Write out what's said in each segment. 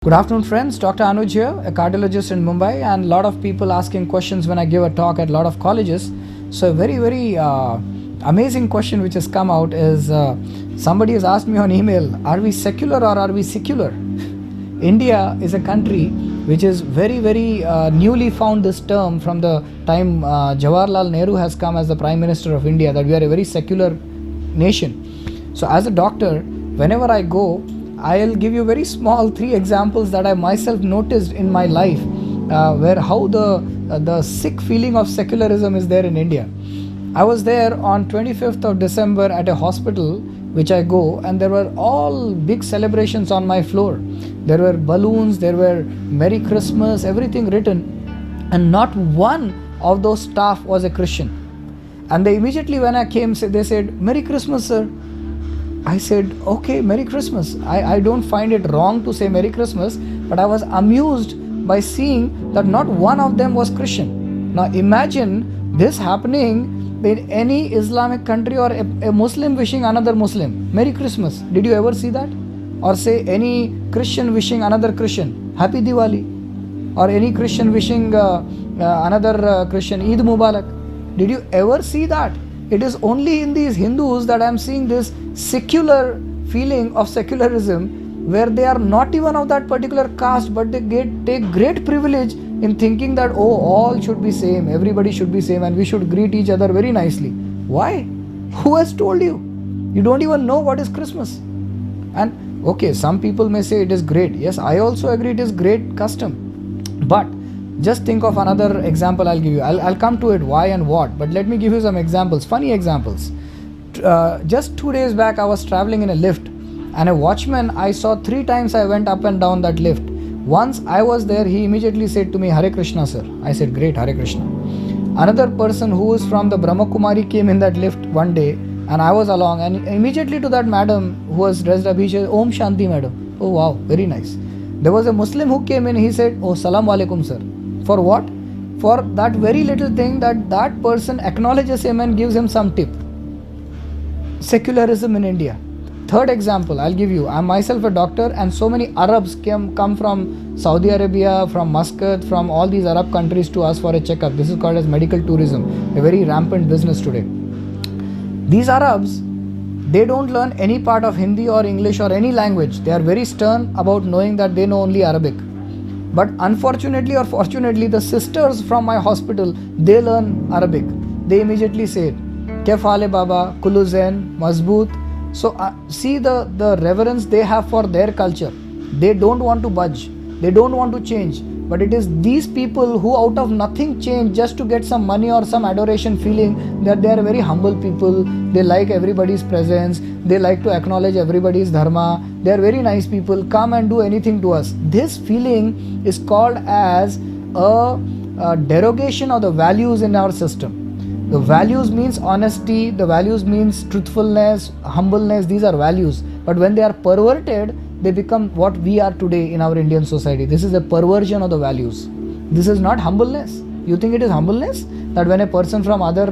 Good afternoon, friends. Dr Anuj here, a cardiologist in Mumbai, and a lot of people asking questions when I give a talk at a lot of colleges. So a very amazing question which has come out is somebody has asked me on email, are we secular or are we secular? India is a country which is very newly found this term from the time Jawaharlal Nehru has come as the Prime Minister of India, that we are a very secular nation. So as a doctor, whenever I go, I'll give you very small 3 examples that I myself noticed in my life where how the sick feeling of secularism is there in India. I was there on 25th of December at a hospital which I go, and there were all big celebrations on my floor. There were balloons, there were Merry Christmas, everything written, and not one of those staff was a Christian. And they immediately when I came, they said, "Merry Christmas, sir." I said, okay, Merry Christmas. I don't find it wrong to say Merry Christmas, but I was amused by seeing that not one of them was Christian. Now imagine this happening in any Islamic country, or a Muslim wishing another Muslim, Merry Christmas. Did you ever see that? Or say any Christian wishing another Christian, Happy Diwali. Or any Christian wishing another Christian, Eid Mubarak. Did you ever see that? It is only in these Hindus that I am seeing this secular feeling of secularism, where they are not even of that particular caste, but they take great privilege in thinking that, oh, all should be same, everybody should be same, and we should greet each other very nicely. Why? Who has told you? You don't even know what is Christmas. And okay, some people may say it is great. Yes, I also agree it is great custom. But just think of another example I'll give you. I'll come to it, why and what. But let me give you some examples, funny examples. Just 2 days back, I was traveling in a lift, and a watchman I saw 3 times I went up and down that lift. Once I was there, he immediately said to me, "Hare Krishna, sir." I said, "Great, Hare Krishna." Another person who is from the Brahma Kumari came in that lift one day, and I was along, and immediately to that madam who was dressed up, he said, "Om Shanti, madam." Oh wow, very nice. There was a Muslim who came in, he said, "Oh, Salam Alaikum, sir." For what? For that very little thing that person acknowledges him and gives him some tip. Secularism in India. Third example I'll give you. I'm myself a doctor, and so many Arabs come from Saudi Arabia, from Muscat, from all these Arab countries to us for a checkup. This is called as medical tourism, a very rampant business today. These Arabs, they don't learn any part of Hindi or English or any language. They are very stern about knowing that they know only Arabic. But unfortunately or fortunately, the sisters from my hospital, they learn Arabic. They immediately say, "Kaif hale Baba, Kullu Zain, Mazboot." So see the reverence they have for their culture. They don't want to budge. They don't want to change. But it is these people who out of nothing change just to get some money or some adoration, feeling that they are very humble people. They like everybody's presence. They like to acknowledge everybody's dharma. They are very nice people. Come and do anything to us. This feeling is called as a derogation of the values in our system. The values means honesty. The values means truthfulness, humbleness. These are values. But when they are perverted, they become what we are today in our Indian society. This is a perversion of the values. This is not humbleness. You think it is humbleness? That when a person from other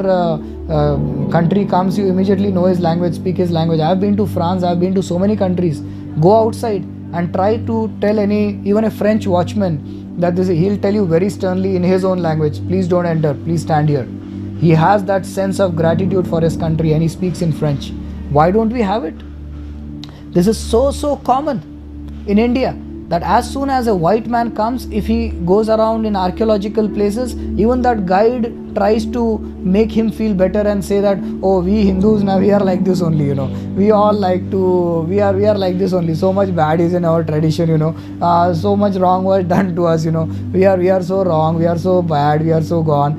country comes, you immediately know his language, speak his language. I have been to France, I have been to so many countries. Go outside and try to tell even a French watchman that he'll tell you very sternly in his own language, "Please don't enter, please stand here." He has that sense of gratitude for his country, and he speaks in French. Why don't we have it? This is so common in India, that as soon as a white man comes, if he goes around in archaeological places, even that guide tries to make him feel better and say that, "Oh, we Hindus now, we are like this only, we all like to, we are like this only, so much bad is in our tradition, so much wrong was done to us, we are so wrong, we are so bad, we are so gone,"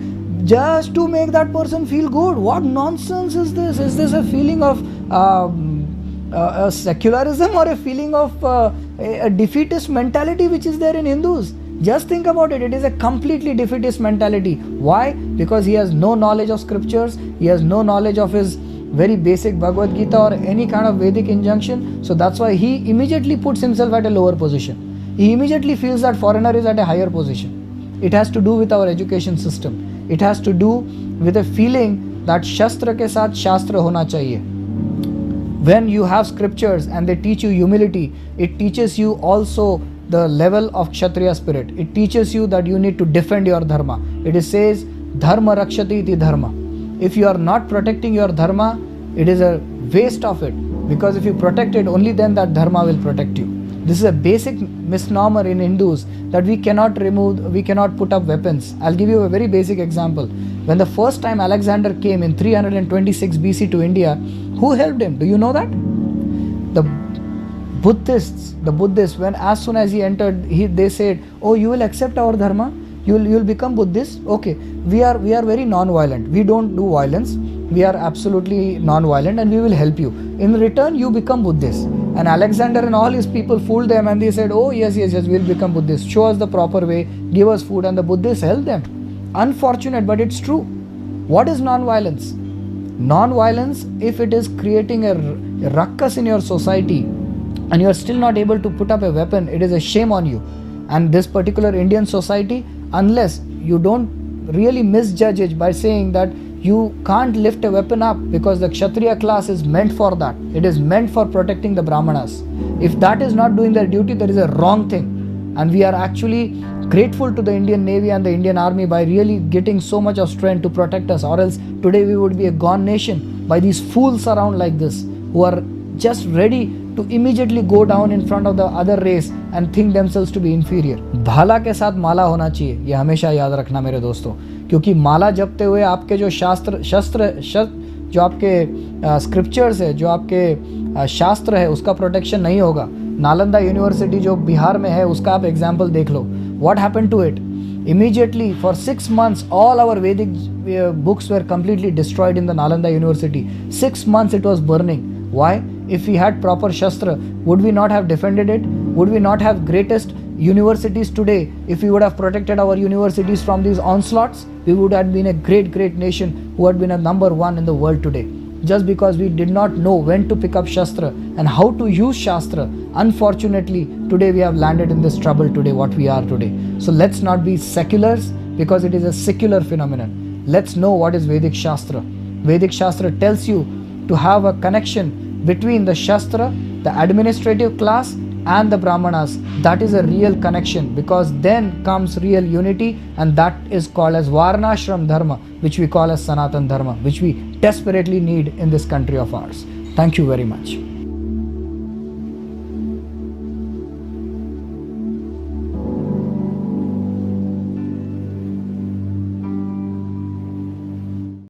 just to make that person feel good. What nonsense is this? Is this a feeling of a secularism, or a feeling of a defeatist mentality which is there in Hindus? Just think about it. It is a completely defeatist mentality. Why? Because he has no knowledge of scriptures. He has no knowledge of his very basic Bhagavad Gita or any kind of Vedic injunction. So that's why he immediately puts himself at a lower position. He immediately feels that foreigner is at a higher position. It has to do with our education system. It has to do with a feeling that Shastra ke saath Shastra hona chahiye. When you have scriptures and they teach you humility, it teaches you also the level of Kshatriya spirit. It teaches you that you need to defend your dharma. It says, dharma rakshati iti dharma. If you are not protecting your dharma, it is a waste of it. Because if you protect it, only then that dharma will protect you. This is a basic misnomer in Hindus that we cannot put up weapons. I'll give you a very basic example. When the first time Alexander came in 326 BC to India, who helped him? Do you know that? The Buddhists, when as soon as he entered, they said, oh, you will accept our dharma? You will become Buddhist? Okay. We are very non-violent. We don't do violence. We are absolutely non-violent and we will help you. In return, you become Buddhist. And Alexander and all his people fooled them and they said, oh, yes, we'll become Buddhist. Show us the proper way. Give us food. And the Buddhists helped them. Unfortunate, but it's true. What is non-violence? Non-violence, if it is creating a ruckus in your society and you are still not able to put up a weapon, it is a shame on you. And this particular Indian society, unless you don't really misjudge it by saying that you can't lift a weapon up, because the Kshatriya class is meant for that. It is meant for protecting the Brahmanas. If that is not doing their duty, there is a wrong thing. And we are actually grateful to the Indian Navy and the Indian Army by really getting so much of strength to protect us, or else today we would be a gone nation by these fools around like this who are just ready to immediately go down in front of the other race and think themselves to be inferior. भाला के साथ माला होना चाहिए, ये हमेशा याद रखना मेरे दोस्तों, क्योंकि माला जपते हुए आपके जो शस्त्र जो आपके स्क्रिप्चर्स है, जो आपके शास्त्र है, उसका प्रोटेक्शन नहीं होगा. नालंदा यूनिवर्सिटी जो बिहार में है, उसका आप एग्जाम्पल देख लो. What happened to it? Immediately for 6 months all our Vedic books were completely destroyed in the Nalanda University. 6 months it was burning. Why? If we had proper Shastra, would we not have defended it? Would we not have greatest universities today? If we would have protected our universities from these onslaughts, we would have been a great nation who had been a number one in the world today. Just because we did not know when to pick up Shastra and how to use Shastra, unfortunately, today we have landed in this trouble today, what we are today. So let's not be seculars, because it is a secular phenomenon. Let's know what is Vedic Shastra. Vedic Shastra tells you to have a connection between the Shastra, the administrative class and the Brahmanas. That is a real connection, because then comes real unity, and that is called as Varnashram Dharma, which we call as Sanatan Dharma, which we desperately need in this country of ours. Thank you very much.